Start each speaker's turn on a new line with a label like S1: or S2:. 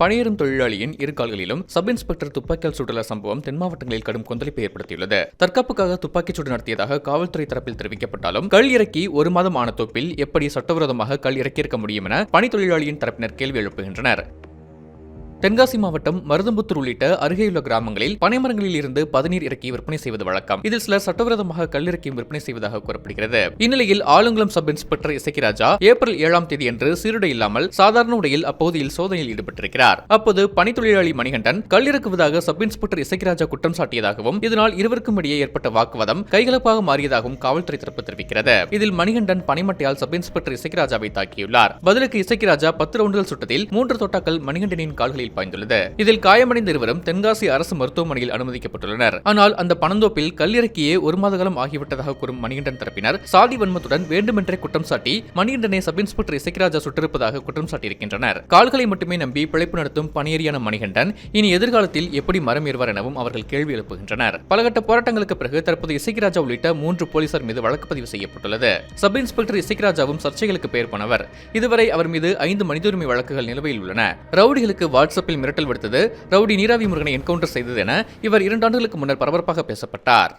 S1: பணியேறும் தொழிலாளியின் இரு கால்களிலும் sub inspector துப்பாக்கியால் சுட்டுள்ள சம்பவம் தென் மாவட்டங்களில் கடும் கொந்தளிப்பை ஏற்படுத்தியுள்ளது. தற்காப்புக்காக துப்பாக்கிச் சூடு நடத்தியதாக காவல்துறை தரப்பில் தெரிவிக்கப்பட்டாலும் கல் இறக்கி ஒரு மாதம் ஆன தோப்பில் எப்படி சட்டவிரோதமாக கல் இறக்கியிருக்க முடியும் என பணி தொழிலாளியின் தரப்பினர் கேள்வி எழுப்புகின்றனர். தென்காசி மாவட்டம் மருதம்புத்தூர் உள்ளிட்ட அருகேயுள்ள கிராமங்களில் பனைமரங்களில் இருந்து பதநீர் இறக்கி விற்பனை செய்வது வழக்கம். இதில் சிலர் சட்டவிரோதமாக கல் இறக்கி விற்பனை செய்வதாக கூறப்படுகிறது. இந்நிலையில் Alangulam sub inspector Isakkiraja April 7ஆம் தேதி அன்று சீருடை இல்லாமல் சாதாரண உடையில் அப்பகுதியில் சோதனையில் ஈடுபட்டிருக்கிறார். அப்போது பணி தொழிலாளி மணிகண்டன் கல் இறக்குவதாக சப் இன்ஸ்பெக்டர் இசக்கிராஜா குற்றம் சாட்டியதாகவும் இதனால் இருவருக்கும் இடையே ஏற்பட்ட வாக்குவாதம் கைகலப்பாக மாறியதாகவும் காவல்துறை தரப்பு தெரிவிக்கிறது. இதில் மணிகண்டன் பனிமட்டையால் சப் இன்ஸ்பெக்டர் இசக்கிராஜாவை தாக்கியுள்ளார். பதிலுக்கு இசக்கிராஜா 10 ரவுண்டுகள் சுட்டதில் 3 தோட்டாக்கள் மணிகண்டனின் கால்களில் பாய்ந்துள்ளது. இதில் காயமடைந்த இருவரும் தென்காசி அரசு மருத்துவமனையில் அனுமதிக்கப்பட்டுள்ளனர். ஆனால் அந்த பணந்தோப்பில் கல்லிறக்கியே ஒரு மாத காலம் ஆகிவிட்டதாக கூறும் மணிகண்டன் தரப்பினர் சாதி வன்மத்துடன் வேண்டுமென்றே குற்றம் சாட்டி மணிகண்டனை சப் இன்ஸ்பெக்டர் இசக்கிராஜா சுட்டிருப்பதாக குற்றம் சாட்டியிருக்கின்றனர். கால்களை மட்டுமே நம்பி பிழைப்பு நடத்தும் பணியேறியான மணிகண்டன் இனி எதிர்காலத்தில் எப்படி மரம் ஏறுவார் எனவும் அவர்கள் கேள்வி எழுப்புகின்றனர். பலகட்ட போராட்டங்களுக்கு பிறகு தற்போது இசக்கிராஜா உள்ளிட்ட 3 போலீசார் மீது வழக்கு பதிவு செய்யப்பட்டுள்ளது. சப் இன்ஸ்பெக்டர் இசக்கிராஜாவும் சர்ச்சைகளுக்கு பெயர் போனவர். இதுவரை அவர் மீது 5 மனித உரிமை வழக்குகள் நிலுவையில் உள்ளன. ரவுடிகளுக்கு வாட்ஸ்அப்பில் மிரட்டல் விடுத்தது, ரவுடி நீராவி முருகனை என்கவுண்டர் செய்தது என இவர் 2 ஆண்டுகளுக்கு முன்னர் பரபரப்பாக பேசப்பட்டார்.